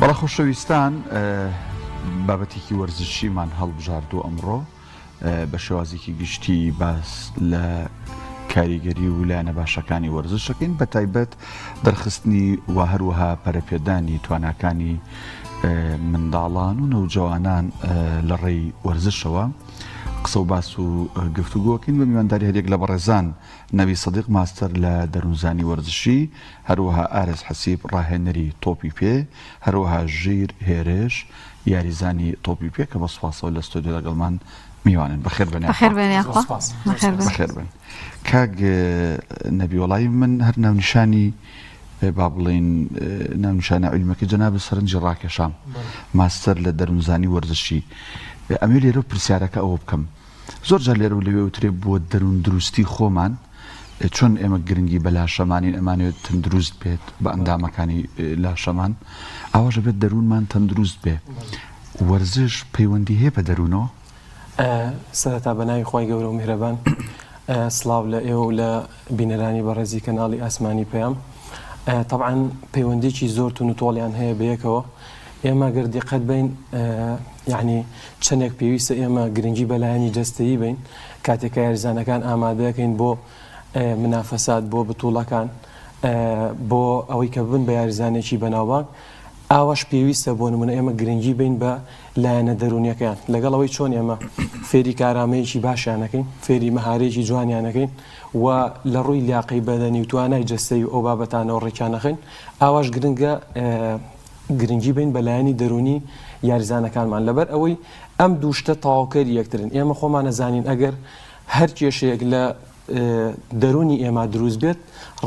بەڵە خۆشەویستان بابەتێکی وەرزشیمان هەڵبژاردوو ئەمڕۆ بە شێوازێکی گشتی باس لە کاریگەری و لایەنە باشەکانی وەرزشەکەین بە تایبەت دەرخستنی و هەروەها پەرەپێدانی تواناکانی منداڵان و نەوجەوانان لە ڕێی وەرزشەوە قسە و باس و گفتوگۆکەین بە میوانداری هەرێک لە بەڕێزان نەوی سەدیق ماستەر لە دەروونزانی وەرزشی، هەروەها ئارەس حەسیب ڕاهێنەری تۆپی پێ، هەروەها ژیر هێرش یاریزانی تۆپی پێ کە بە سوپاسەوە لە ستۆدیۆ لەگەڵمان میوانن. بەخێر بن. بەخێر بن. کاک نەبی وەڵی من هەر ناونیشانی با بڵێن ناونیشانە عیلمەکە جەنابە سەرنجی ڕاکێشام ماستەر لە دەروونزانی وەرزشی. ئەمێ لێرە پرسیارەکە ئەوە بکەم، زۆر جار لێرە و لەوێ وترێ بۆ دەروون دروستی خۆمان چۆن ئێمە گرنگی بە لاشەمانین ئەمانوێت تەندروست بێت بە ئەندامەکانی لاشەمان، ئاواژە بێت دەروونمان تەندروست بێ. وەرزش پەیوەندی هەیە بە دەروونەوە؟ سەرەتا بە ناوی خۆی گەورە و میهرەبان، سڵاو لە ئێوە و لە بینەرانی بەڕێزی کەناڵی ئاسمانی پێیام. طبعاً پەیوەندێکی زۆر تون و تۆڵیان هەیە بەیەکەوە. ئێمە گەر دیقەت بین یعنی چەندێک پێویستە ئێمە گرنگی بەلایەنی جەستەیی بین کاتێکە یاریزانەکان ئامادەکەین بۆ منافەسات، بۆ بتوڵەکان، بۆ ئەوەی کە بن بە یاریزانێکی بەناوبانگ. ئاواش پێویستە بۆ نمونە ئێمە گرنگی بین بە لایەنە دەرونیەکەیان لەگەڵەوەی چۆن ئێمە فێری کارامەیەکی باشیانەکەین، فێری مەهارەیەکی جوانیانەکەین و لە ڕووی لیاقەی بەدەنی و توانای جەستەی و ئەو بابەتانەوە ڕێکیانەخین. ئاواش گرنگە گرنگی بین بەلایەنی دەرونی یاریزانەکانمان لەبەر ئەوەی ئەم دووشتە تەواوکەری یەکترن. ئێمە خۆمان نەزانین ئەگەر هەر کێشەیەک لە دەرونی ئێمە دروست بێت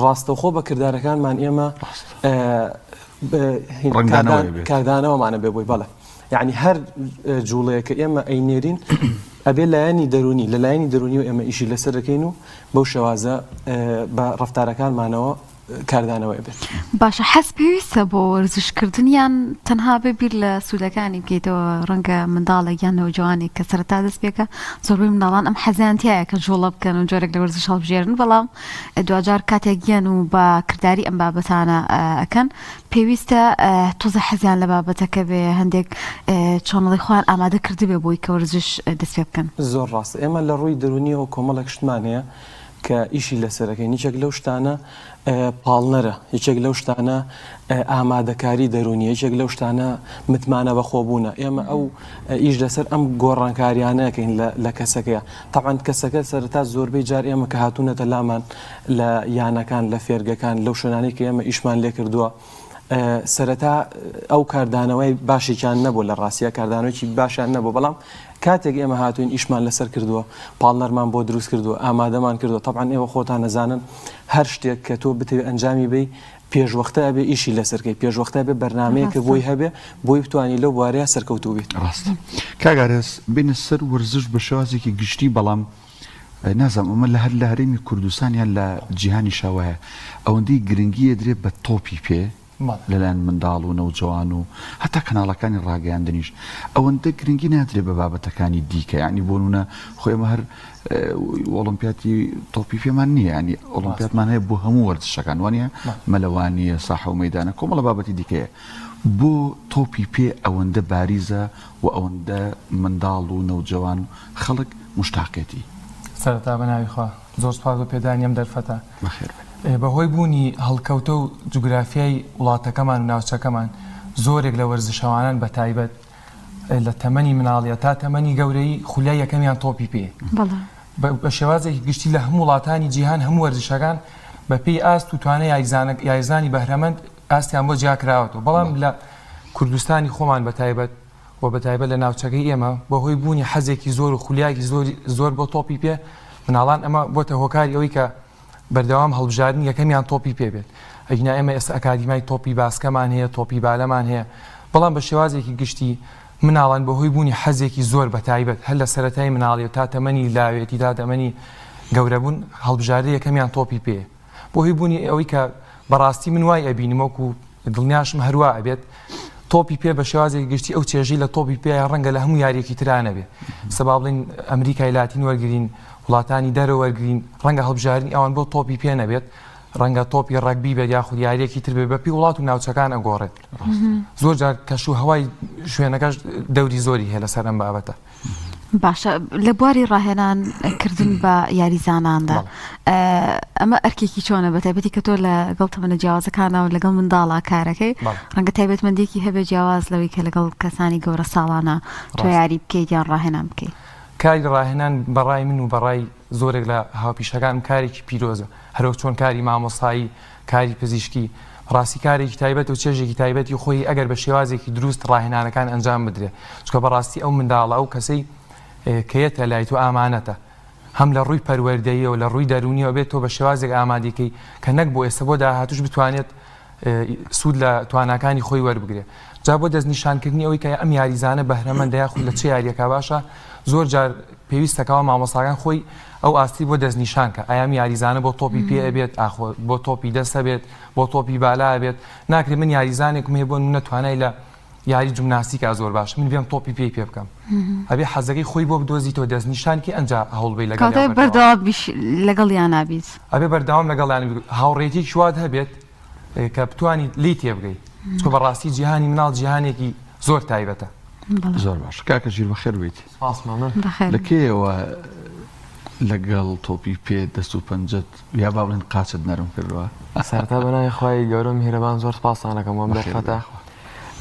ڕاستەوخۆ بە کردارەکانمان ئێمە کاردانەوەمانە بێ بۆی. بەڵێ یعنی هەر جوڵەیە کە ئێمە ئەینێرین ئەبێ لایەنی دەرونی لە لایەنی دەرونی و ئێمە ئیشی لەسەر دەکەین و بەو شێوازە بە ڕەفتارەکانمانەوە کاردانەوەی بێت. باشە، حەز پێویستە بۆ وەرزشکردن یان تەنها ببیر لە سوودەکانی بکەیتەوە ڕەنگە منداڵێک یان نەوجوانێک کە سەرەتا دەست پێکە؟ زۆربەی منداڵان ئەم حەزیانتیایە کە جوڵە بکەن و جۆرێک لە وەرزش هەڵبژێرن، بەڵام دوجار کاتێک گیان و بە کردداری ئەم بابەتانە ئەکەن پێویستە تۆزە حەزیان لە بابەتەکە بێ هەندێک چۆنەڵی خۆیان ئامادە کردی بێ بۆی کە وەرزش دەست پێ بکەن. زۆر ڕاستە. ئێمە لە ڕووی دەرونیەوە کۆمەڵێک شتمان هەیە کە ئیشی لەسەرەکەی. هیچێک لەو شتانە پاڵنەرە، هیچێک لەو شتانە ئامادەکاری دەرونی، هیچێک لەو شتانە متمانە بەخۆبوونە. ئێمە ئەو ئیش لەسەر ئەم گۆڕانکاریانەکەین لە کەسەکەیە. طبعاً کەسەکە سەرەتا زۆربەی جار ئێمە کە هاتوونەتە لامان لە یانەکان لە فێرگەکان لەو شوێنانەی کە ئێمە ئیشمان لێ کردووە سەرەتا ئەو کاردانەوەی باشێکیان نەبوو، لە ڕاستیە کاردانەوەیکی باشیان نەبوو، بەڵام کاتێک ئێمە هاتوین ئیشمان لەسەر کردووە، پاڵنەرمان بۆ دروست کردووە، ئامادەمان کردووە. طبعاً ئێوە خۆتان نەزانن هەر شتێک کە تۆ بتەوێت ئەنجامی بی پێشوەختە ئەبێ ئیشی لەسەرکەی، پێشوەختە بێ بەرنامەیەکە بۆی هەبێ بۆی بتوانانی لەو بوارەیە سەرکەوتوو بێت. ڕاستە. کاگارێس بینە سەر وەرزش بە شێوازێکی گشتی، بەڵام نازانم ئەمە لە هەر لە هەرێمی کوردستان یان لە جیهانی شاوایە ئەوەندەی گرنگی دەدرێت بە تۆپی پێ لەلایەن منداڵ و نەوجەوان و هەتا کەناڵەکانی ڕاگەیاندنیش ئەوەندە گرنگی نادرێت بە بابەتەکانی دیکە. یعنی بۆ نمونە خۆی ئێمە هەر ئۆلۆمپیاتی تۆپی پێمان نییە، ینی ئۆلۆمپیاتمان هەیە بۆ هەموو وەرزشەکان، وانە مەلەوانیە، ساحە و مەیدانە، کۆمەڵە بابەتی دیکەیە. بۆ تۆپی پێ ئەوەندە باریزە و ئەوەندە منداڵ و نەوجەوان خەڵک مشتاقێتی؟ سەرەتا بە ناوی خوا زۆر سوپاس بۆ پێدانیم دەرفەتە. بەخێر بن. بەهۆی بوونی هەڵکەوتە و جوگرافیای وڵاتەکەمان و ناوچەکەمان زۆرێک لە وەرزشەوانان بە تایبەت لە تەمەنی مناڵیە تا تەمەنی گەورەی خولای یەکەمیان تۆپی پێ. بە شێوازێکی گشتی لە هەموو وڵاتانی جیهان هەموو وەرزشەکان بە پێی ئاست و توانای یاریزانی بەهرەمەند ئاستیان بۆ جیاکراوەتەوە. بەڵام لە کوردستانی خۆمان بە تایبەت و بە تایبەت لە ناوچەکەی ئێمە بەهۆی بوونی حەزێکی زۆر و خولیایەکی زۆر بۆ تۆپی پێ مناڵان ئەمە بۆتە هۆکاری ئەوەی کە بەردەوام هەڵبژاردن یەکەمیان تۆپی پێ بێت. ئەگنا ئێمە ئێستا ئەکادیمای تۆپی باسکەمان هەیە، تۆپی بالەمان هەیە، بەڵام بە شێوازێکی گشتی مناڵان بەهۆی بوونی حەزێکی زۆر بە تایبەت هەر لە سەرەتای مناڵی و تا تەمەنی لاوێتی تا تەمەنی گەورەبوون هەڵبژاردن یەکەمیان تۆپی پێ. بۆهۆی بوونی ئەوەی کە بەڕاستی من وای ئەبینم وەکو دڵنیاشم هەروە ئەبێت تۆپی پێ بە شێوازێکی گشتی ئەو چێژی لە تۆپی پێ ڕەنگە لە هەموو یاریەکی ترانە بێت. سەبا بڵین ئەمریکای لاتین وەرگرین، وڵاتانی دەرەوەرگرین، ڕەنگە هەڵبژاردنی ئەوان بۆ تۆپی پێ نەبێت، ڕەنگە تۆپی ڕەگبی بێت یاخود یاریەکی تر بێ بە پێی وڵات و ناوچەکان ئەگۆڕێت زۆر جار کەش و هەوای شوێنەکەش دەوری زۆری هەیە لەسەر ئەم بابەتە. باشە لە بواری ڕاهێنانکردن بە یاریزاناندا ئەمە ئەرکێکی چۆنە بە تایبەتی کە تۆ لەگەڵ تەمەنە جیاوازەکانەوە لەگەڵ منداڵا کارەکەی ڕەنگە تایبەتمەندێکی هەبێ جیاواز لەوەی کە لەگەڵ کەسانی گەورە ساڵانە تۆ یاری بکەیت یان ڕاهێنان بکەیت. کاری ڕاهێنان بەڕای من و بەڕای زۆرێک لە هاوپیشەکان کارێکی پیرۆزە هەرۆ چۆن کاری مامۆسایی کاری پزیشکی ڕاستی کارێکی تایبەت و چێژێکی تایبەتی خۆی ئەگەر بە شێوازێکی دروست ڕاهێنانەکان ئەنجام بدرێت چکە بەڕاستی ئەو منداڵە ئەو کەسەی کەیەتە لای تو ئامانەتە هەم لە ڕووی پەروەردەییەوە لە ڕووی دەرونیەوە بێت تۆ بە شێوازێک ئامادەکەی کە نەک بۆ ئێستا بۆ داهاتوش بتوانێت سوود لە تواناکانی خۆی وەربگرێت جا بۆ دەستنیشانکردنی ئەوەی کە ئەم یاریزانە بەهرەمەندە یاخود لە چه یاریەکە باشە زۆر جار پێویستەکەەوە مامۆستاکان خۆی ئەو ئاستی بۆ دەستنیشانکە ئایام یاریزانە بۆ تۆپی پێ ئەبێت بۆ تۆپی دەستە بێت بۆ تۆپی بالا بێت ناکرێت من یاریزانێکم هەیە بۆ نەتوانای لە یاری جمناستیکا زۆر باش من بێم تۆپی پێی پێ بکەم ئەبێ حەزەکەی خۆی بۆ بدۆزیتەوە دەستنیشانکی ئەنجا هەوڵبەی لەگەڵ یانابیت ئەبێ بەرداوام لەگەڵیان هاوڕێتی شوات هەبێت کە بتوانی لی تێ بگەیت چکە بەڕاستی جیهانی مناڵ جیهانێکی زۆر تایبەتە. زۆر باش کاکە ژیر بەخێر بیت لەکێەوە لەگەڵ تۆپی پێ دەست و پەنجەت یا با بڵێن قاچت نەرم کردووە سەرتا بەناوی خوای گەورە میهرەبان زۆر سپاسانەکەم وەم بەرفەتە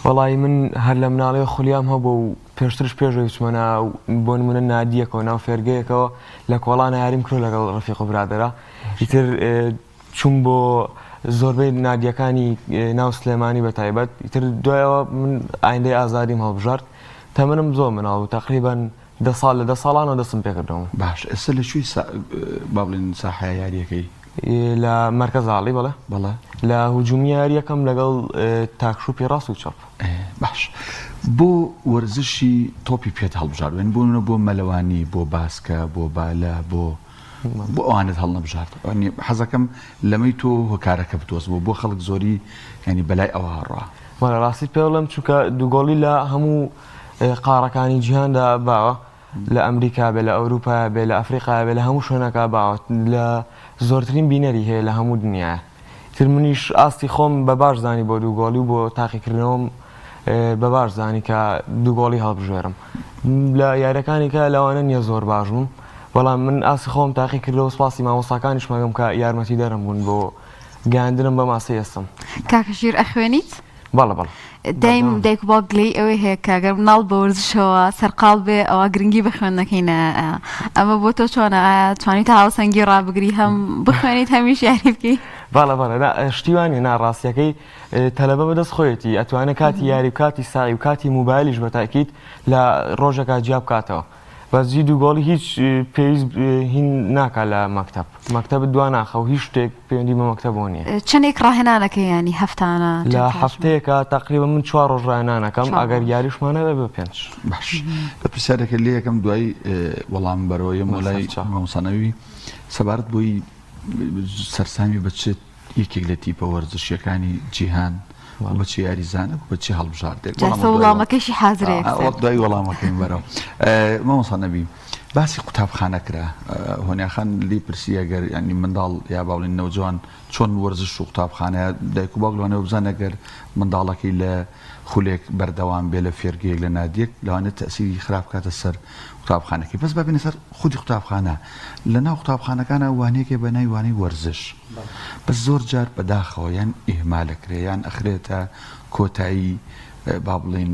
وەڵی من هەر لە مناڵەوە خولیام هەبوو و پێشترش پێشەوەی چمەنا بۆ نمونە نادیەکەەوە ناو فێرگەیەکەوە لە کۆڵانە یاریم کرد لەگەڵ ڕەفیق و برادەرە ئیتر چوون بۆ زۆربەی نادیەکانی ناو سلێمانی بە تایبەت ئیتر دوایەوە من ئایندەی ئازادیم هەڵبژارد تەمەنم زۆر مناڵ و تقریبان 10 ساڵ لە 10 ساڵانەوە دەستم پێکردەوە. باش ئێستا لەکوێی با بڵێن ساحەیە یاریەکەی لە مەرکەزاڵی بەڵێ بەڵێ لە هجومی یاریەکەم لەگەڵ تاکشوپی ڕاست و چاپ. باش بۆ وەرزشی تۆپی پێت هەڵبژاردوێن بوونە بۆ مەلەوانی بۆ باسکە بۆ بالا بۆ ئەوانت هەڵنەبژارد حەزەکەم لەمەی تۆ هۆکارەکە بتۆز بۆ خەڵک زۆری ینی بەلای ئەوە هەڕوا وەڵا ڕاستی پێ بڵێم چونکە دووگۆڵی لە هەموو قارەکانی جیهاندا باوە لە ئەمریکا بێ لە ئەوروپا بێ لە ئەفریقا بێ لە هەموو شوێنەکە باوە لە زۆرترین بینەری هەیە لە هەموو دنیاە تر منیش ئاستی خۆم بە باش زانی بۆ دووگۆڵی و بۆ تاقیکردنەوەم بە باش زانی کە دووگۆڵی هەڵبژێرم لە یاریەکانێکە لەوانە نییە زۆر باش بووم بەڵام من ئاسی خۆم تاقی کردەوە سپاسی مامۆستاکانیش مەگەم کە یارمەتی دەرم بوون بۆ گەاندنم بە ماسی ئێستم. کاکە ژیر ئەخوێنیت؟ بەڵە بەڵ دایم دایک و باوک گلەی ئەوەی هەیە کە ئەگەر مناڵ بە وەرزشەوە سەرقاڵ بێ ئەوە گرنگی بە خوێندنەکەینە ئەمە بۆ تۆ چۆنە توانیت هاوسەنگی ڕابگری هەم بخوێنیت هەمیش یاری بکەیت؟ بەڵە بەڵە شتیوانی ناڕاستیەکەی تەلەبە بەدەست خۆیەتی ئەتوانە کاتی یاری و کاتی ساغی و کاتی موبایلیش بە تاکید لە ڕۆژێکا جیا بکاتەوە بەزی دووگۆڵی هیچ پێویست هین ناکات لە مەکتەب دوان ناخە و هیچ شتێک پەیوەندی بە مەکتەبەوە نییە. چەندێک ڕاهێنانەکە ینی هەفتانە لە هەفتەیەکە تقریبا من 4 ڕۆژ ڕاهێنانەکەم ئەگەر یاریشمانە بە 5. باش بە پرسیارێکە لێ یەکەم دوای وەڵام بەرەوەی مۆلای مامۆسانەوی سەبارەت بۆی سەرسامی بچێت یەکێک لە تیپە وەرزشیەکانی جیهان بەچی یاریزانە بەچی هەڵبژاردێک وەڵامەکەشی حازرێک دوای وەڵامەکەین بەرەوە مامۆسانەبی باسی قوتابخانە کرا هۆنیاخان لی پرسی ئەگەر ینی منداڵ یا باڵین نەوجوان چۆن وەرزش و قوتابخانەیە دایک و باوک لەوانەیە بزان ئەگەر منداڵەکەی لە خولێک بەردەوام بێ لە فێرگەیەک لە نادیەک لەوانێت تەسیری خراپ کاتە سەر قوتابخانەکەی بەس ببینە سەر خودی قوتابخانە لە ناو قوتابخانەکانە وانەیەکێ بە ناوی وانەی وەرزش بەس زۆر جار بەداخەوە یان ئیهمالەکرێ یان ئەخرێتە کۆتایی با بڵێن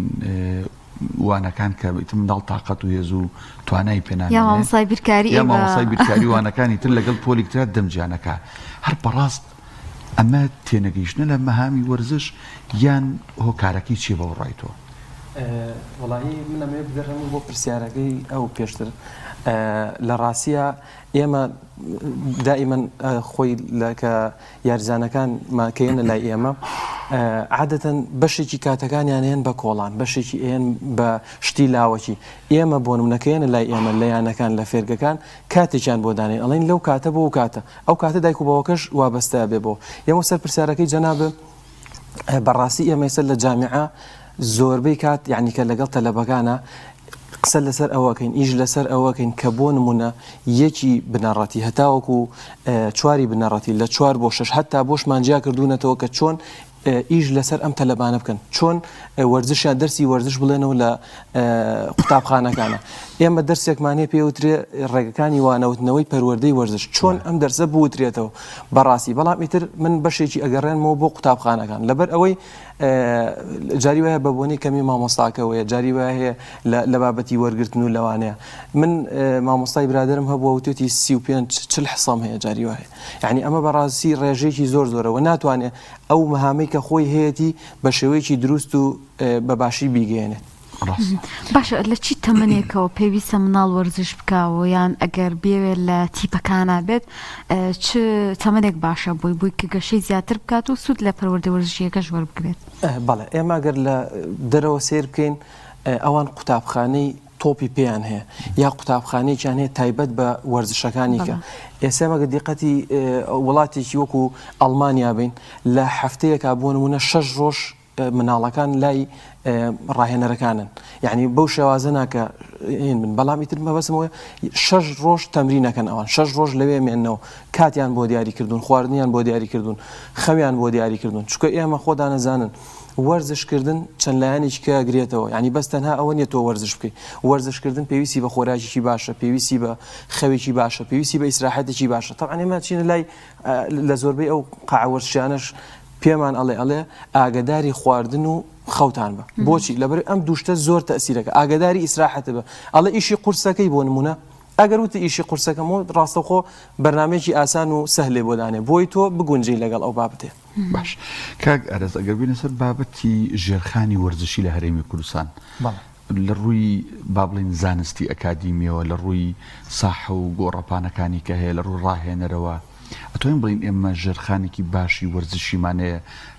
وانەکان کە منداڵ تااقەت و هێز و توانای پێنان یا مامۆستای بیرکاری وانەکانی تر لەگەڵ پۆلیکترات دەمجیانەکە هەر بەڕاست ئەمە تێنەگەیشتنە لە مەهامی وەرزش یان هۆکارەکەی چی بە ڕای تۆ؟ وەڵاهی من ئەمێ بدەڕێم بۆ پرسیارەکەی ئەو پێشتر لە ڕاستیە ئێمە دائیمەن خۆی کە یاریزانەکان ماکەیەنە لای ئێمە عادەتەن بەشێکی کاتەکانیان هێن بە کۆڵان بەشێکی ئێن بە شتی لاوەکی ئێمە بۆ نمونەکەیەنە لای ئێمە لە یانەکان لە فێرگەکان کاتێکیان بۆ دانێن ئەڵێن لەو کاتە بۆ کاتە ئەو کاتە دایک و باوەکەش وابەستە بێ بۆ ئێمە سەر پرسیارەکەی جەنابە بەڕاستی ئێمە سەر لە جامیعە زۆربەی کات یعنی کە لەگەڵ تەلەبەکانە قسە لەسەر ئەوەکەین ئیش لەسەر ئەوەکەین کە بۆ نمونە یەکی بنەڕەتی هەتاوەکو چواری بنەڕەتی لە 4 بۆ 6 هەتا بۆشمانجیا کردوونەتەوە کە چۆن ئیش لەسەر ئەم تەلەبانە بکەن چۆن وەرزشیان دەرسی وەرزش بڵێنەوە لە قوتابخانەکانە ئێمە دەرسێکمانێ پێوترێ ڕێگەکانی وانەوتنەوەی پەروەردەی وەرزش چۆن ئەم دەرسە بوترێتەوە بەڕاستی بەڵام ئیتر من بەشێکی ئەگەڕێنمەوە بۆ قوتابخانەکان لەبەر ئەوەی جاری وایە بە بۆنی کەمی مامۆستاکەوەیە جاری وایە هەیە لە بابەتی وەرگرتن و لەوانەیە من مامۆستای برادرم هەبووە وتێتی 35 حسام هەیە جاری وایە یعنی ئەمە بەڕاستی ڕێژەیەکی زۆرەوە ناتوانێت ئەو مەهامەی کە خۆی هەیەی بە شێوەیەکی دروست و بە باشی بیگەێنێت باشە لە چی تەمەنێکەوە پێویستە مناڵ وەرزش بکاوە یان ئەگەر بێوێت لە تیپەکانە بێت چ تەمەنێک باشە بووی کە گەشەی زیاتر بکات و سوود لە پەروەردە وەرزشیەکەش وەربگرێت بەڵێ ئێمە ئەگەر لە دەرەوە سیر بکەین ئەوان قوتابخانەی تۆپی پێیان هەیە یا قوتابخانەیەکیان هەیە تایبەت بە وەرزشەکانی کە ئێستا دیقەتی وڵاتێکی وەکو ئەڵمانیا بین لە هەفتەیەکە بۆ نمونە 6 ڕۆژ مناڵەکان لای ڕاهێنەرەکانن یعنی بەو شێوازە ناکە من بەڵامی تر مەبەسمەوە 6 ڕۆژ تەمرینەکەن ئەوان 6 ڕۆژ لەوێ مێننەوە کاتیان بۆ دیاری کردوون خواردنیان بۆ دیاری کردوون خەویان بۆ دیاری کردوون چکە ئێمە خۆدا نەزانن وەرزشکردن چەند لایەنێکی کە گرێتەوە ینی بەس تەنها ئەوە نیە تۆ وەرزش بکەیت وەرزشکردن پێویستی بە خۆراکێکی باشە پێویستی بە خەوێکی باشە پێویستی بە ئیسراحەتێکی باشە تەبعاً ئێمە چینە لای لە زۆربەی ئەو قاعوەرزشیانەش پێمان ئەڵێ ئاگداری خواردن و خەوتان بە بۆچی لەبەر ئەم دووشتە زۆر تەسیرەکە ئاگداری ئیسراحەتە بە ئەڵێ ئیشی قورسەکەی بۆ نمونە ئەگەر وتە ئیشی قورسەکەمەوە ڕاستەخۆ بەرنامێکی ئاسان و سەهلێ بۆ دانێ بۆی تۆ بگونجەی لەگەڵ ئەو بابەتێ باش کاک ئەرز ئەگەر بینە سەر بابەتی ژێرخانی وەرزشی لە هەرێمی کوردستان لە ڕووی با بڵین زانستی ئەکادیمیەوە لە ڕووی ساحە و گۆڕەپانەکانی کە هەیە لە ڕووی ڕاهێنەرەوە ئەتوانین بڵین ئێمە ژێرخانێکی باشی وەرزشیمانەیە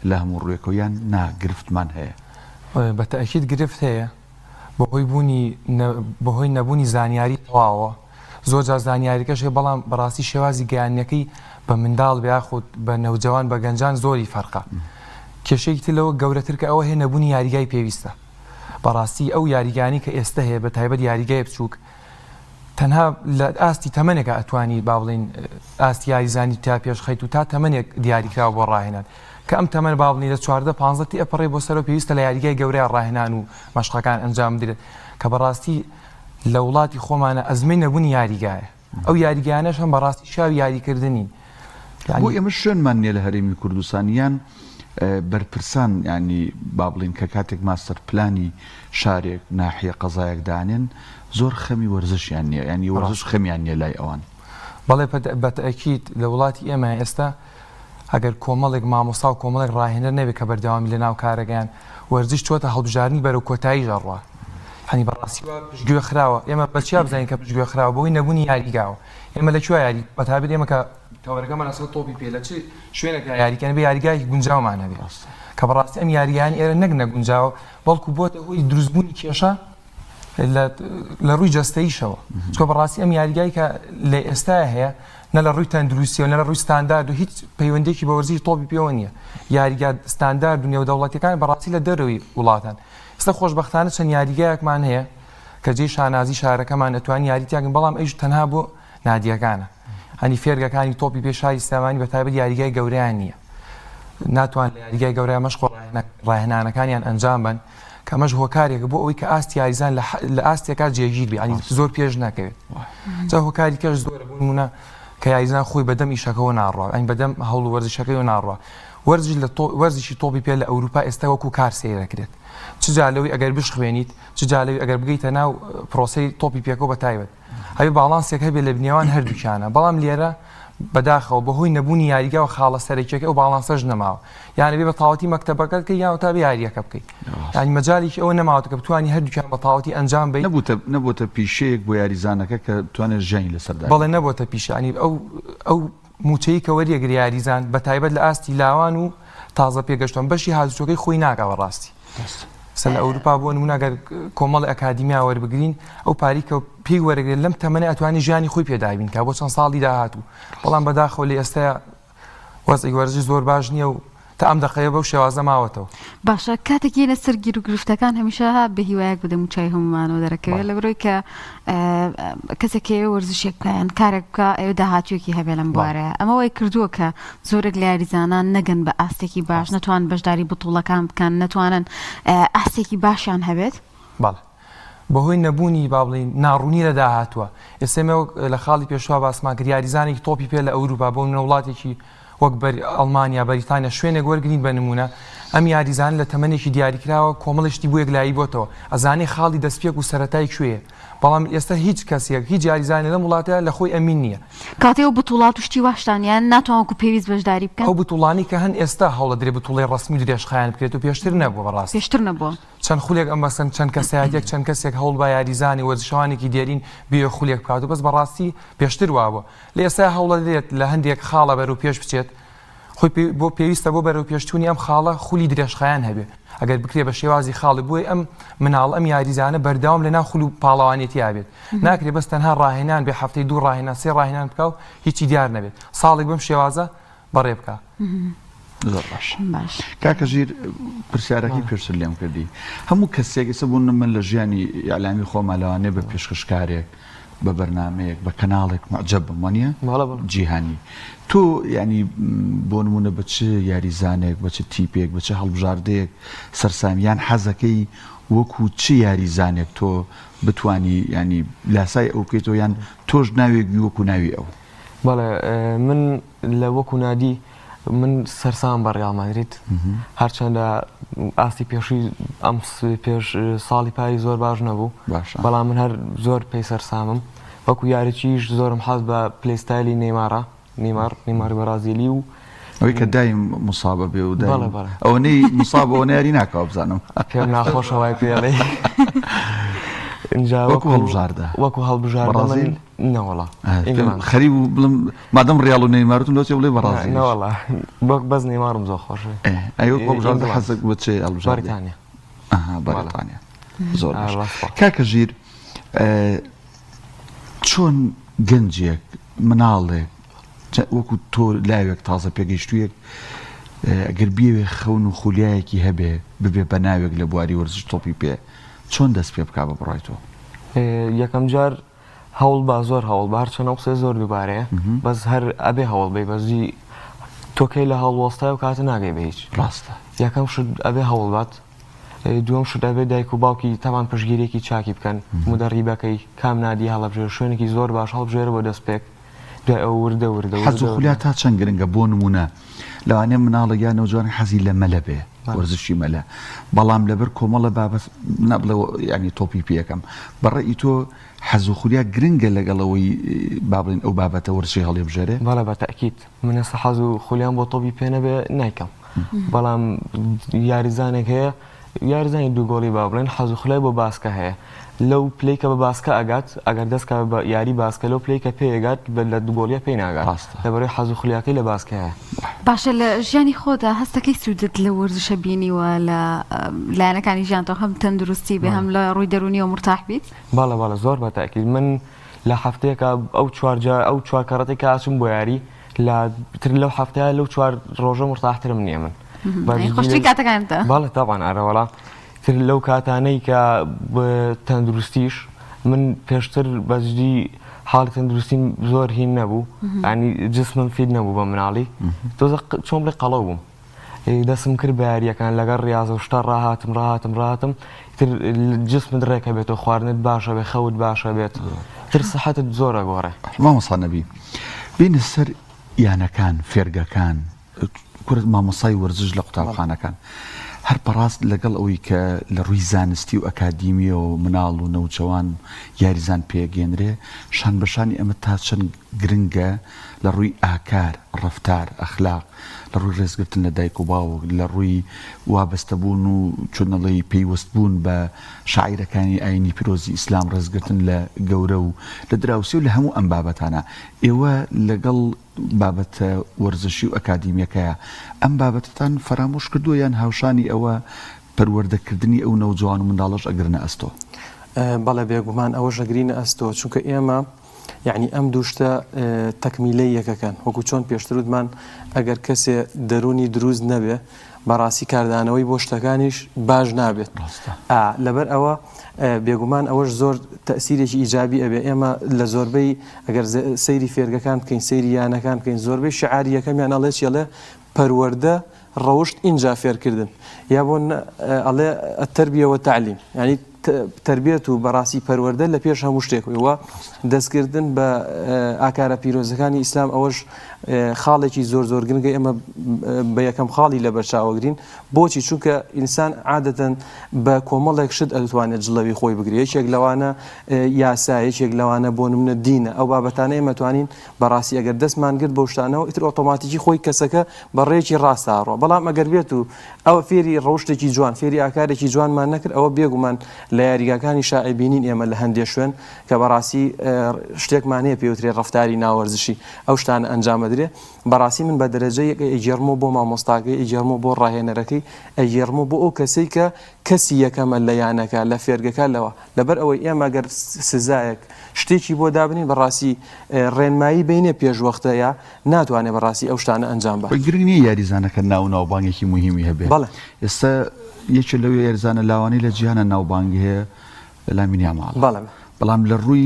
لە هەموو ڕوویەکەوە یان ناگرفتمان هەیە بە تەئکید گرفت هەیە بەهۆی نەبوونی زانیاری تەواوە زۆر جار زانیاریەکەش هەیە بەڵام بەڕاستی شێوازی گەیانیەکەی بە منداڵ یاخود بە نەوجەوان بە گەنجان زۆری فەرقە کێشەیەکی تر لەوە گەورەتر کە ئەوە هەیە نەبوونی یاریگای پێویستە بەڕاستی ئەو یاریگانی کە ئێستا هەیە بە تایبەت یاریگای بچووک تەنها لە ئاستی تەمەنێکە ئەتوانی با بڵین ئاستی یاریزانی تا پێش خەیت و تا تەمەنێک دیاریکراوە بۆ ڕاهێنان کە ئەم تەمەن با بڵین لە 14-15 ئەپەڕێ بۆ سەرەوە پێویستە لە یاریگای گەورەی ڕاهێنان و مەشقەکان ئەنجام بدرێت کە بەڕاستی لە وڵاتی خۆمانە ئەزمەی نەبوونی یاریگایە ئەو یاریگایانەش هەم بەڕاستی شاوی یاریکردنین بۆ ئێمە شوێنمان نییە لە هەرێمی کوردستانیان بەرپرسان ینی با بڵین کە کاتێک ماستەر پلانی شارێک ناحیە قەزایەک دانێن زۆر خەمی وەرزشیان نییە ینی وەرزش خەمیان نییە لای ئەوان بەڵێ بە تەئکید لە وڵاتی ئێمە ئێستا ئەگەر کۆمەڵێک مامۆستا و کۆمەڵێک ڕاهێنەر نەبێت کە بەردەوامی لە ناو کارەکەیان وەرزش چۆتە هەڵبژارنی بەرەو کۆتایی ژەڕوە هەنی بەڕاستی پشتگوێ خراوە ئێمە بەچیا بزانین کە پشتگوێ خراوە بەوەی نەبوونی یاریگاوە ئێمە لەکوێ یاری بەتابێت ئێمە کە تەوەرەکەمان ئەسڵ تۆپی پێ لە چ شوێنێک یاریکەن بە یاریگایەکی گونجاومان هەبێت کە بەڕاستی ئەم یاریانی ئێرە نەک نەگونجاوە بەڵکو بۆتە هۆی دروستبوونی کێشە لە ڕووی جەستەییشەوە چکە بەڕاستی ئەم یاریگای کە لە ئێستای هەیە نە لە ڕووی تەندروستی و نە لە ڕووی ستاندارد و هیچ پەیوەندێکی بە وەرزشی تۆپی پێوە نییە یاریگا ستاندارد و نێودەوڵەتیەکان بەڕاستی لە دەرەوەی وڵاتان ئێستا خۆشبەختانە چەند یاریگایەکمان هەیە کە جێی شانازی شارەکەمان ئەتوانی یاریتیاگەن بەڵام ئەیش تەنها بۆ نادیەکانە هەنی فێرگەکانی تۆپی پێشاری سلێمانی بەتایبەت یاریگای گەورەیان نییە ناتوان لە یاریگای گەورەیە مەشق ڕاهێنانەکانیان ئەنجام بن کە ئەمەش هۆکارێکە بۆ ئەوەی کە ئاستی یاریزان لە ئاستێکا جێگیر بێ ینی زۆر پێش ناکەوێت جا هۆکاری کەش زۆرە بۆ نمونە کە یاریزان خۆی بەدەم ئیشەکەەوە ناڕوە ئەین بەدەم هەوڵ وەرزشەکەی و ناڕوە وەرزشی تۆپی پێ لە ئەوروپا ئێستا وەکو کار سەیرەکرێت چ جالەوەی ئەگەر بشخوێنیت چ جالەوەی ئەگەر بگەیتە ناو پرۆسەی تۆپی پێکەوە بەتایبەت هەوی باڵانسێک هەبێت لە بنێوان هەردووکیانە بەڵام لێرە بەداخەوە بەهۆی نەبوونی یاریگا و خاڵە سەرەکیەکە ئەو باڵانسەش نەماوە یانە بێ بە تاوەتی مەکتەبەکەت کە یان تا بێ یاریەکە بکەیت ینی مەجالیکی ئەوە نەماوەتە کە بتوانی هەردووکیان بە تاوەتی ئەنجام بێت نەبووتە پیشەیەک بۆ یاریزانەکە کە توانێت ژەنی لەسەردا بەڵێ نەبووتە پیشانی ئەو موچەی کە وەریەگری یاریزان بە تایبەت لە ئاستی لاوان و تازە پێگەشتن بەشی هازوچۆکەی خۆی ناکەوە ڕاستی سەر لە ئەوروپا بۆ نمونەگەر کۆمەڵی ئەکادیمیا وەربگرین ئەو پاری کە پێی وەرەگرێت لەم تەمەنە ئەتوانی ژیانی خۆی پێدابین کە بۆ چەند ساڵی داهاتوو بەڵام بەداخەوە لە ئێستا وەزعی وەرزش زۆر باش نییە و تا ئەم دقەیە بەو شێوازە ماوەتەوە. باشە کاتێکی لە سەر گیر و گرفتەکان هەمیشە بە هیوایەک بدەم و چای هەمومانەوە دەرەکەوێت لە بڕۆی کە کەسێکەوە وەرزشێک بکەیان کارێک بکە ئێوە داهاتوێکی هەبێ لەم بوارەیە ئەمە وای کردووە کە زۆرێک لە یاریزانان نەگەن بە ئاستێکی باش نەتوان بەشداری بتوڵەکان بکەن نەتوانن ئاستێکی باشیان هەبێت بەڵێ بەهۆی نەبوونی با بڵین ناڕوونی لە داهاتووە ئێسێمە لە خاڵی پێشوا باسماکرد یاریزانێکی تۆپی پێ لە ئەوروپا بۆ وڵاتێکی وەک ئەڵمانیا بەریتانیا شوێنێک وەرگین بە نمونە ئەم یاریزان لە تەمەنێکی دیاریکراوە کۆمەڵشتی بۆ یەکلایی بۆتەوە ئەزانێ خاڵی دەستپێک و سەرەتای کوێیە بەڵام ئێستا هیچ کەسێک هیچ یاریزانێ لەم وڵاتە لە خۆی ئەمین نییە کاتێەوە بتوڵات وشتی واشتانیان ناتوانکو پێویست بەشداری بکەن ئەو بتوڵانی کە هەن ئێستا هەوڵە درێ بتوڵی ڕسمی درێژخایان بکرێت و پێشتر نەبووە بەڕاست پێشتر نەبووە چەند خولێک ئەم بەسەن چەند کەسایەتێک چەند کەسێک هەوڵ با یاریزانی وەرزشەوانێکی دیێرین بێ خولێک بکات و بەس بەڕاستی پێشتر وابووە لە ئێستا هەوڵە دێت لە هەندێک خاڵە بەرەو پێش بچێت خۆی بۆ پێویستە بۆ بەرەو پێشتونی ئەم خاڵە خولی درێژخایان هەبێ ئەگەر بکرێ بە شێوازی خاڵی بۆی ئەم مناڵ ئەم یاریزانە بەردەوام لە ناو خول و پاڵەوانێتی یابێت ناکرێت بەس تەنها ڕاهێنان بێ هەفتەی 2 ڕاهێنان 3 ڕاهێنان بکە و هیچی دیار نەبێت ساڵێک بەم شێوازە بەڕێ بکە زۆر باش کاکە ژیر پرسیارەکەی پێشتر لێم کردی هەموو کەسێک ئێستا بوون من لە ژیانی یاعلامی خۆمە لەوانەیە بە پێشکەشکارێک بە بەرنامەیەک بە کەناڵێک معجب بم وانە جیهانی تۆ ینی بۆ نمونە بە چ یاریزانێک بە چ تیپێک بە چ هەڵبژاردەیەک سەرسامیان حەزەکەی وەکو چ یاریزانێک تۆ بتانی ینی لاسای ئەو بکەیتەوە یان تۆش ناوێکی وەکو ناوی ئەو بەڵێ من لە وەکو نادی من سەرسام بە ڕیال مادرید هەرچەندە ئاستی پێشی ئەم پێش ساڵی پاری زۆر باش نەبوو بەڵام من هەر زۆر پێی سەرسامم وەکو یاریچیش زۆرم حەز بە پلەیستایلی نەیماری بەرازیلی و ئەوەی کە دایم مسابە بێ و ئەوەی مسابەوە ناری ناکەوە بزانم پێم ناخۆشەوای پێڵێ وەکو هەڵبژاردە وەکو هەڵبژاردە نەوەڵا خەریب و بڵم مادەم ڕیاڵ و نەیمارتون لۆچێ بڵێ بەڕازی نەوەڵا بەس نەیمارم زۆر خۆشە ئەوە هەڵبژاردە حەزێک بە چێ هەڵبژاردە بەریتانیا زۆر کاکە ژیر چۆن گەنجێک مناڵێک وەکو تۆ لاوێک تازە پێگەیشتوویەک ئەگەر بیاوێ خەون و خولیایەکی هەبێ ببێ بە ناوێک لە بواری وەرزش تۆپی پێ چۆن دەست پێ بک بە بڕایتەوە یەکەم جار هەوڵ با زۆر هەوڵ بار چەند قسێ زۆر دووبارەیە بەس هەر ئەبێ هەوڵ بێ بەزی تۆکەی لە هەڵوەستای و کاتە ناگەی بە هیچ ڕاستە یەکەم شت ئەبێ هەوڵ بات دووەم شت ئەبێ دایک و باوکی تاوان پشگیرێکی چاکی بکەن مدەڕیبەکەی کام نادی هەڵەبژێر شوێنێکی زۆر باش هەڵبژێرە بۆ دەست پێک دوای ئەو وردە حەز و خولیا تا چەند گرنگە بۆ نمونە لەوانەیە مناڵە یان نەوجوان حەزی لە مەلە بێ وەرزشی مەلە بەڵام لەبەر کۆمەڵە بابەت نەبڵێ ینی تۆپی پێەکەم بەڕێی تۆ حەز و خولیا گرنگە لەگەڵەوەی بابڵین ئەو بابەتە وەرزشی هەڵێ بژێرێ بەڵێ بە تەکید من ئێستا حەز و خولیان بۆ تۆپی پێ نەبێ نایکەم بەڵام یاریزانێک هەیە یاریزانی دوو گۆڵی با بڵێن حەز و خولای بۆ باسکە هەیە لەو پلەیکە بە باسکە ئەگات ئەگەر دەستکە بە یاری باسکە لەو پلەیکە پێگات لە دووگۆڵیە پێی ناگات لەبەرەوەی حەز و خولیاکەی لە باسکە هەیە باشە لە ژیانی خۆدا هەستەکەی سوودت لە وەرزشە بینیوە لە لایەنەکانی ژیانتەوە هەم تەندروستی بێ هەم لە ڕووی دەرونی و مرتاح بیت باڵە زۆر بە تاکید من لە هەفتەیەکە ئەو چوار کارەتێک کە ئاچم بۆ یاری تر لەو هەفتەیە لەو 4 ڕۆژە مرتاحترم نییە من خۆشتری کاتەکانتە باڵێ تاوان ئارەوەڵا تر لەو کاتانەی کە تەندروستیش من پێشتر بەجدی حاڵی تەندروستیم زۆر هین نەبوو ینی جسمم فید نەبوو بە مناڵی تۆزە چۆن بڵێ قەڵەو بووم دەستم کرد بە یاریەکان لەگەڵ ڕاضە و شتە ڕاهاتم تر جسمت ڕێکە بێتەوە خواردنت باشە بێ خەوت باشە بێت تر سەحەتت زۆرە گۆڕێ مامۆستا نەبی بینە سەر یانەکان فێرگەکان کورت مامۆسای وەرزش لە قوتابخانەکان هەر بەڕاست لەگەڵ ئەوەی کە لە ڕووی زانستی و ئەکادیمیە و مناڵ و نەوجەوان یاریزان پێگەێنرێ شان بەشانی ئەمە تا چەند گرنگە لە ڕووی ئاکار ڕەفتار ئەخلاق لە ڕووی ڕێزگرتن لە دایک و باوک لە ڕووی وابەستەبوون و چۆنەڵی پەیوەستبوون بە شاعیرەکانی ئاینی پیرۆزی ئیسلام ڕێزگرتن لە گەورە و لە دراوسی و لە هەموو ئەم بابەتانە ئێوە لەگەڵ بابەتە وەرزشی و ئەکادیمیەکەیە ئەم بابەتتان فەرامۆش کردووە یان هاوشانی ئەوە پەروەردەکردنی ئەو نەوجوان و منداڵەش ئەگرنە ئەستۆ بەڵێ بێگومان ئەوە ژەگرینە ئەستۆ چونکە ئێمە یعنی ئەم دووشتە تەکمیلەی یەکەکەن وەکو چۆن پێشترودمان ئەگەر کەسێ دەرونی دروست نەبێ بەڕاستی کاردانەوەی بۆ شتەکانیش باش نابێت لەبەر ئەوە بێگومان ئەوەش زۆر تەسیرێکی ئیجابی ئەبێ ئێمە لە زۆربەی ئەگەر سەیری فێرگەکان بکەین سەیری یانەکان بکەین زۆربەی شعاری یەکەمیان ئەڵێ چێڵێ پەروەردە ڕەوشت ئینجا فێرکردن یا بۆ ئەڵێ التەربیە وەتەعلیم ینی تربیەت و بەڕاستی پەروەردە لە پێش هەموو شتێکەوە دەستکردن بە ئاکارە پیرۆزەکانی ئیسلام ئەوەش خاڵێکی زۆر گرنگە ئێمە بە یەکەم خاڵی لە بەرچاوەگرین بۆچی چونکە ئینسان عادەتەن بە کۆمەڵێک شت ئەتوانێت جڵەوی خۆی بگرێت یەکێک لەوانە یاسا یەکێک لەوانە بۆ نمونە دینە ئەو بابەتانە ئێمە توانین بەڕاستی ئەگەر دەستمان گرت بۆ شتانەوە ئیتر ئۆتۆماتیکی خۆی کەسەکە بە ڕێکی ڕاستاڕۆ بەڵام ئەگەر بێت و ئەوە فێری ڕەوشتێکی جوان فێری ئاکارێکی جوانمان نەکرد ئەوە بێگومان لە یاریگاکانی شائبینین ئێمە لە هەندێک شوێن کە بەڕاستی شتێکمان هەیە پێوترێ ڕەفتاری ناوەرزشی ئەو شتانە ئەنجامەدرێ بەڕاستی من بە دەرەجەی ئەیجێڕمەوە بۆ مامۆستاکەی ئەیجێڕمەوە بۆ ڕاهێنەرەکەی ئەیجێڕمەوە بۆ ئەو کەسەی کە کەسی یەکەمە لە یانەکە لە فێرگەکە لەوە لەبەر ئەوەی ئێمە گەر سزایەک شتێکی بۆ دابنین بەڕاستی ڕێنمایی بینێ پێشوەختەیە ناتوانێت بەڕاستی ئەو شتانە ئەنجام بە گرنگ نیە یاریزانەکە ناوبانگێکی مهمی هەبێت ئێستا یەکێ لەوێ یاریزانە لاوانی لە جیهانە ناوبانگ هەیە لە مینیاماڵ بەڵام لە ڕووی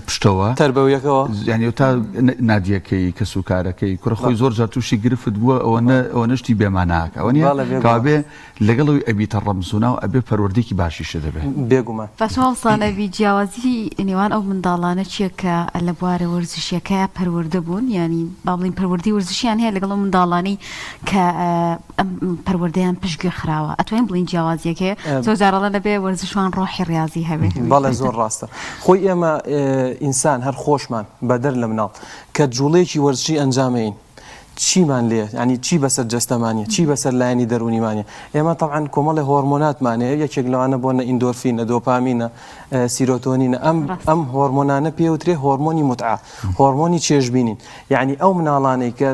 پشتەوە تەربەویەکەوە یعنی تا نادیەکەی کەس و کارەکەی کوڕەخۆی زۆر جار تووشی گرفت بووە ئەوە نشتی بێماناکە ئەوە نیە کابێ لەگەڵەوەی ئەبیتە ڕەمزونا و ئەبێ پەروەردێکی باشیشە دەبێت بێگومان بەسەڵسانەوی جیاوازی نێوان ئەو منداڵانە چیە کە لە بوارە وەرزشیەکەیە پەروەردە بوون ینی با بڵین پەروەردی وەرزشیان هەیە لەگەڵ منداڵانی کە پەروەردەیان پشتگوێ خراوە ئەتوانین بڵین جیاوازیەکە زۆر جارەڵە لەبێ وەرزشوان ڕۆحی ڕاضی هەبێت بەڵێ زۆر ڕاستە خۆی ئێمە ئینسان هەر خۆشمان بەدەر لە مناڵ کە جوڵەیەکی وەرزشی ئەنجامەین چیمان لێ ینی چی بەسەر جەستەمانیە چی بەسەر لایەنی دەرونیمانە ئێمە تەعاان کۆمەڵی هۆرمۆناتمانەیە یەکێک لەوانە بۆنە ئیندۆرفینە دۆپامینە سیرۆتۆنینە ئەم هۆرمۆنانە پێوترێ هۆرمۆنی متعا هۆرمۆنی چێژبینین یعنی ئەو مناڵانەی کە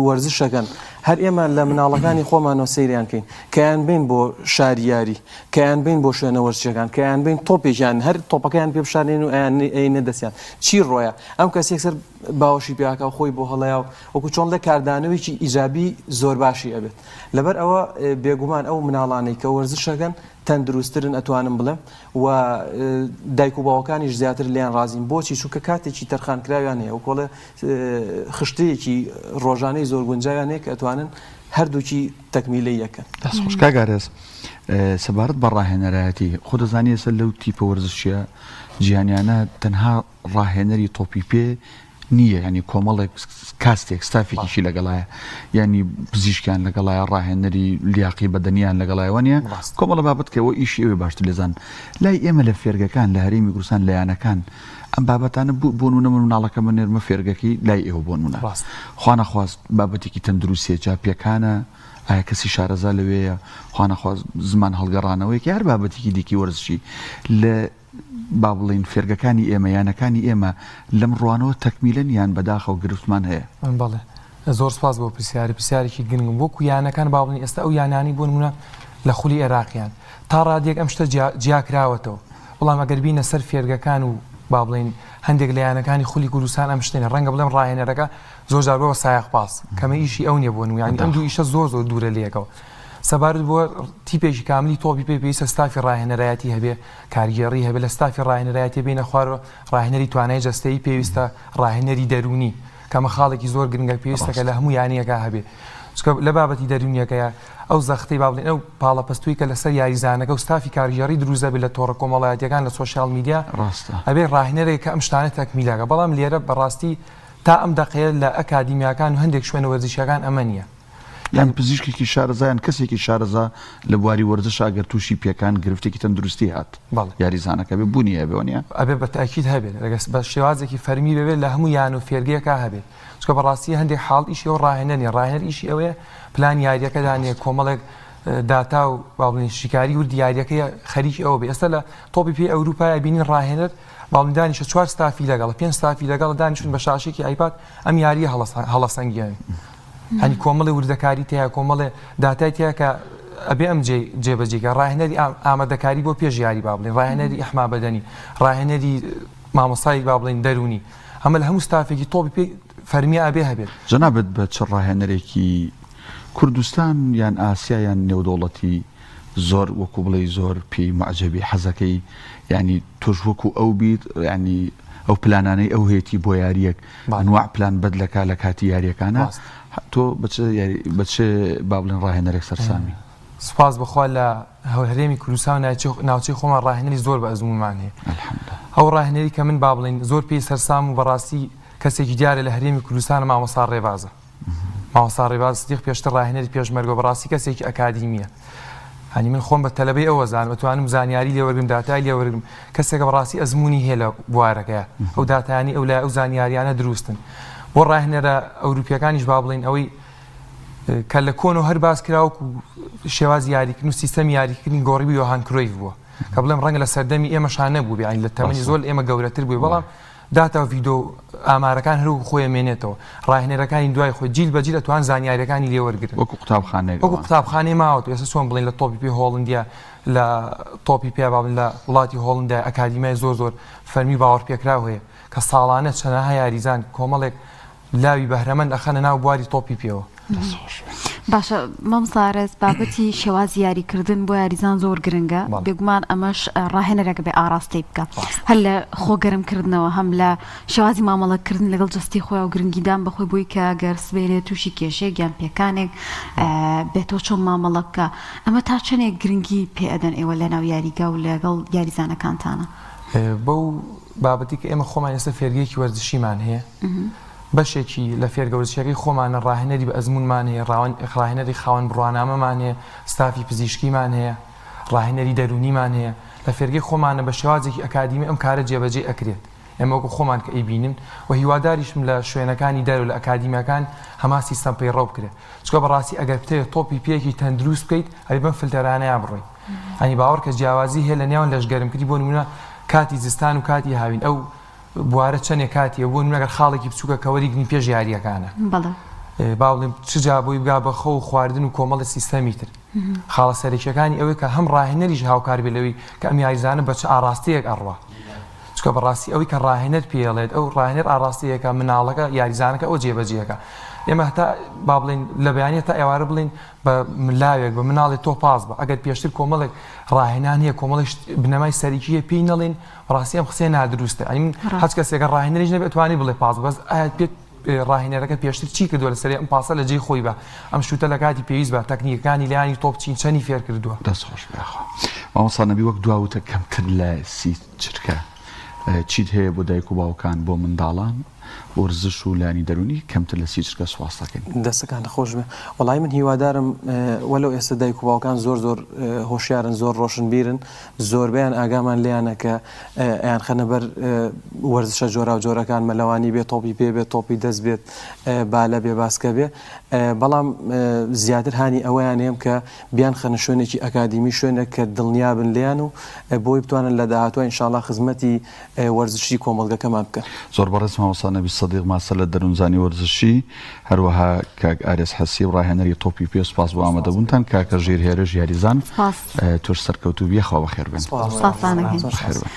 وەرزشەکەن هەر ئێمە لە مناڵەکانی خۆمانەوە سەیریان کەین کەیان بین بۆ شاریاری کەیان بین بۆ شوێنە وەرزشەکان کەیان بین تۆپێکیان هەر تۆپەکەیان پێ بشارێن و ئەینە دەستیان چی ڕۆیە ئەم کەس یەکسەر باوەشی پیاکە و خۆی بۆ هەڵەیە و وەکو چۆن لە کاردانەوەیکی ئیجابی زۆر باشی ئەبێت لەبەر ئەوە بێگومان ئەو مناڵانەی کە وەرزشەکەن تەندروستترن ئەتوانم بڵێم و دایک و باوەکانیش زیاتر لیان ڕازین بۆچی چونکە کاتێکی تەرخانکراویان هەیە و کۆڵە خشتەیەکی ڕۆژانەی زۆر گونجاویان هەیە کە ئەتوانن هەردووکی تەکمیلەی یەکەن دەست خۆشکا گارێز سەبارەت بە ڕاهێنەرایەتی خۆ دەزانی ئێستا لەو تیپە وەرزشیە جیهانیانە تەنها ڕاهێنەری تۆپی پێ نییە ینی کۆمەڵێک کاستێک ستافێکیشی لەگەڵایە ینی پزیشکیان لەگەڵایە ڕاهێنەری لیاقی بەدەنیان لەگەڵایەوە نیە کۆمەڵە بابەت کەەوە ئیشی ئەوێ باشتر لێزان لای ئێمە لە فێرگەکان لە هەرێمی کوردستان لایەنەکان ئەم بابەتانە بۆنونە مناڵەکە من نێرمە فێرگەکەی لای ئێوە بۆنونە خوانەخواست بابەتێکی تەندروستیە جاپیەکانە ئایا کەسی شارەزا لەوەیە خوانەخواست زمان هەڵگەڕانەوەیکی هەر بابەتێکی دیکی وەرزشی لە با بڵین فێرگەکانی ئێمە یانەکانی ئێمە لەم ڕوانەوە تەکمیلەن یان بەداخە و گرفتمان هەیە بەڵێ زۆر سپاس بۆ پرسیارێکی گرنگم وەکو یانەکان با بڵین ئێستا ئەو یانانی بۆ نمونە لە خولی عێراقیان تا ڕادێک ئەم شتە جیاکراوەتەوە بەڵام ئەگەر بینە سەر فێرگەکان و با بڵین هەندێک لە یانەکانی خولی کوردستان ئەم شتێنە ڕەنگە بڵێم ڕاهێنەرەکە زۆر جار بۆ سایق پاس کەمە ئیشی ئەو نیە بۆ ینی ئەم دوو ئیشە زۆر دوورە لەکەوە سەبارەت بۆ تیپێکی کاملی تۆپی پێویستە ستافی ڕاهێنەرایەتی هەبێ کارگێڕی هەبێ لە ستافی ڕاهێنەرایەتی بینە خوارەوە ڕاهێنەری توانای جەستەیی پێویستە ڕاهێنەری دەرونی کەمە خاڵێکی زۆر گرنگە پێویستە کە لە هەموو یانیەکە هەبێ لە بابەتی دەرونیەکەیە ئەو زەختەی با بڵێن ئەو پاڵە پەستووی کە لەسەر یاریزانەکە و ستافی کارگێڕی دروستە بێت لە تۆڕە کۆمەڵایەتیەکان لە سۆشیال میدیا ئەبێ ڕاهێنەرێک کە ئەم شتانە تەکمیلەکە بەڵام لێرە بەڕاستی تا ئەم دەقەیە لە ئەکادیمیاکان و هەندێک شوێنە وەرزشیەکان ئەمە نییە یان پزیشکێکی شارەزایان کەسێکی شارەزا لە بواری وەرزش ئەگەر تووشی پێکان گرفتێکی تەندروستی هات یاریزانەکە بێ بوونی هەبێنە ئەبێ بە تاکید هەبێت بە شێوازێکی فەرمی ببێت لە هەموو یان و فێرگەیەکە هەبێت چکە بەڕاستی هەندێک حاڵ ئیشی و ڕاهێنەرنی ڕاهێنەر ئیشی ئەوەیە پلان یاریەکە دانێ کۆمەڵێک داتا و باڵنی شیکاری و دیاریەکەی خەریکی ئەوە بێ ئێستا لە تۆپی پێ ئەوروپای بینین ڕاهێنەر باڵندانیشە 4 ستافی لەگەڵ 5 ستافی لەگەڵ دانیشتون بە شاشێکی ئایپاد ئەم یاریە هەڵەسەنگیان هەنی کۆمەڵی وردەکاری تەیە کۆمەڵێ داتای تەیە کە ئەبێ ئەم جێبەجێکە ڕاهێنەری ئامادەکاری بۆ پێش یاری با بڵێن ڕاهێنەری ئەحما بەدەنی ڕاهێنەری مامۆستایەک با بڵین دەرونی ئەمە لە هەموو ستافێکی تۆپی پێ فەرمیە ئەبێ هەبێت. جەنابەت بە چ ڕاهێنەرێکی کوردستان یان ئاسیا یان نێودوڵەتی زۆر وەکو بڵێ زۆر پێی معجەبی حەزەکەی ینی تۆش وەکو ئەو بیت ینی ئەو پلانانەی ئەو هێتی بۆ یاریەک ئەنواع پلان بەدلەکە لە کاتی یاریەکانە تۆ بچ با بڵێن ڕاهێنەرێک سەرسامی. سوپاس بخوا لە هەرێمی کوردستان ناوچەی خۆمان ڕاهێنەری زۆر بە ئەزمونمان هەیە. ئەو ڕاهێنەری کە من با بڵێن زۆر پێی سەرسام و بەڕاستی کەسێکی دیارە لە هەرێمی کوردستانە مامۆستا ڕێبازە. مامۆستا ڕێباز سدیق پێشتر ڕاهێنەری پێشمەرگە بەڕاستی کەسێکی ئەکادیمیە. هەنی من خۆم بە تەلەبەی ئەوە زانم بەتوانم زانیاری لێوەرگم داتای لێوەرگم کەسێکە بەڕاستی ئەزمموی هەیە لە بوارەکەیە ئەو داتانی ئەو لای ئەو زانیاریانە دروستن بۆ ڕاهێنەرە ئەوروپیەکانیش با بڵێن ئەوەی کە لە کۆن و هەر باس کراوەکو شێواز یاریکردن و سیستەمی یاریکردنی گۆڕیبی یۆهان کرۆیف بووە کە بڵێم ڕەنگە لە سەردەمی ئێمەشان نەبوو بیان لە تەمەنی زۆر ئێمە گەورەتر بووی بەڵام داتا ڤیدۆ ئامارەکان هەرو خۆی مێنێتەوە ڕاهێنەرەکانی دوای خۆی جیل بە جیل ئەتوان زانیاریەکانی لێوەرگرن وەکو قوتابخانەی ماوەت ئێستا چۆن بڵێن لە تۆپی پێ هۆڵندیا لە تۆپی پێ بابن لە وڵاتی هۆڵندا ئەکادیمای زۆر فەرمی باوەڕ پێکراو هەیە کە ساڵانە چەنەها یاریزان کۆمەڵێک لاوی بەهرەمەند ئەخەنە ناو بواری تۆپی پێوە. باشە مامسارز بابەتی شێوازی یاریکردن بۆ یاریزان زۆر گرنگە بێگومان ئەمەش ڕاهێنەرێک بێ ئاراستی بکە هەر لە خۆگەرمکردنەوە هەم لە شێوازی مامەڵەکردن لەگەڵ جستی خۆی و گرنگیدان بەخۆی بووی کە گەر سبێنێت تووشی کێشەیە گیان پێکانێک بێتەوە چۆن مامەڵە بکە ئەمە تا چەندێک گرنگی پێ ئەدەن ئێوە لە ناو یاریگا و لەگەڵ یاریزانەکانتانە بەو بابەتی کە ئێمە خۆمان ئێستا فێرگەیەکی وەرزشیمان هەیە بەشێکی لە فێرگەورچیەکەی خۆمانە ڕاهێنەری بە ئەزمونمان هەیە ڕاهێنەری خاوەن بڕوانامەمان هەیە ستافی پزیشکیمان هەیە ڕاهێنەری دەرونیمان هەیە لە فێرگەی خۆمانە بە شێوازێکی ئەکادیمی ئەم کارە جێبەجێ ئەکرێت ئێمە وەکو خۆمان کە ئەیبینن و هیواداریشم لە شوێنەکانی دەر و لە ئەکادیمیەکان هەما سیستەم پێی ڕەو بکرێت چکە بەڕاستی ئەگەر بتەوێت تۆپی پێیەکی تەندروست بکەیت هەبێ بەم فلتەرانەیە بڕۆیت ئەنی باوەڕ کە جیاوازی هەیە لە نێوان لەشگەرمکردی بۆ نمونە کاتی زستان و کاتی هاوین ئەو بوارە چەندێک کاتیە بۆ نمونەگەر خاڵێکی بچووکە کەوەریگرنی پێش یاریەکانە با بڵێم چجا بۆی بگا بە خۆ و خواردن و کۆمەڵی سیستەمی تر خاڵە سەرێکیەکانی ئەوەی کە هەم ڕاهێنەریش هاوکار بێ لەوەی کە ئەم یاریزانە بە چ ئاراستەیەک ئەڕوا چکە بەڕاستی ئەوەی کە ڕاهێنەر پێڵێت ئەو ڕاهێنەر ئاراستەیەکە مناڵەکە یاریزانەکە ئەو جێبەجێەکە ئێمە هەتا با بڵێن لە بەیانێت تا ئێوارە بڵین بە ملاوێک بە مناڵی تۆ پاس بە ئەگەر پێشتر کۆمەڵێک ڕاهێنان هەیە کۆمەڵی بنەمای سەرەکیە پێی نەڵێن ڕاستی ئەم قسەی نادروستە ئەنی من هەچ کەسێکە ڕاهێنەریش نەبێت توانی بڵێ پاس بەس ئایا پێت ڕاهێنەرەکە پێشتر چی کردووە لەسەر ئەم پاسە لە جێی خۆی بە ئەم شوتە لە کاتی پێویست بە تەکنیکەکانی لایانی تۆپ چین چەنی فێر کردووە دەستخۆش بێخوا مامۆستا نەبی وەک دواوتە کەمتر لە سی چرکە چیت هەیە بۆ دایک و باوکان بۆ منداڵان وەرزش و لانی دەرونی کەمتر لە سی چرکە سواستەکەن دەستەکان خۆش بێ وەڵای من هیوادارم وەلو ئێستا دایک و باوکان زۆر هۆشیارن زۆر ڕۆشنبیرن زۆربیان ئاگامان لێیانە کە ئەیان خەنە بەر وەرزشە جۆرا و جۆرەکان مەلەوانی بێت تۆپی پێ بێت تۆپی دەست بێت بالە بێ باسکە بێ بەڵام زیاتر هانی ئەوەیان هەیە کە بیان خەنە شوێنێکی ئەکادیمی شوێنێک کە دڵنیابن لێیان و بۆی بتوانن لە داهاتوە ئینشاڵڵا خزمەتی وەرزشی کۆمەڵگەکەمان بکەن زۆر بەڕێز مامۆستا نەبی سەدیق ماسە لە دەروونزانی وەرزشی هەروەها کاک ئارێز حەسیب ڕاهێنەری تۆپی پێ سوپاس بۆ ئامادەبوونتان کاکە ژێر هێرش یاریزان تۆش سەرکەوتوو بیە خوا بەخێر بێن.